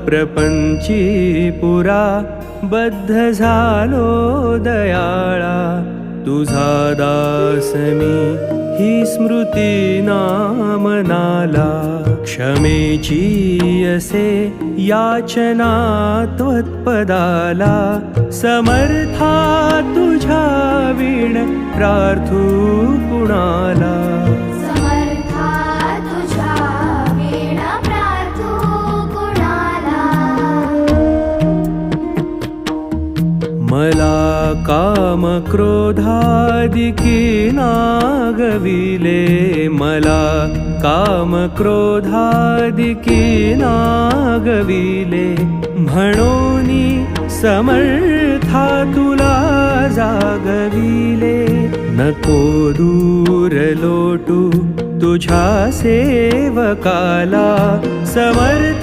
प्रपंची पुरा बद्ध झालो दयाळा, तुझा दास मी ही स्मृती नामनाला. क्षमेची असे याचना त्वत्पदाला, समर्था तुझ्या विण प्रार्थू कुणाला. समर्था तुझ्या विण प्रार्थू कुणाला. मला काम क्रोधादिकी नागविले, मला काम क्रोधादिकी नागविले. म्हणोनी समर्था तुला जागविले, नको दूर लोटू तुझ्या सेवकाला. समर्थ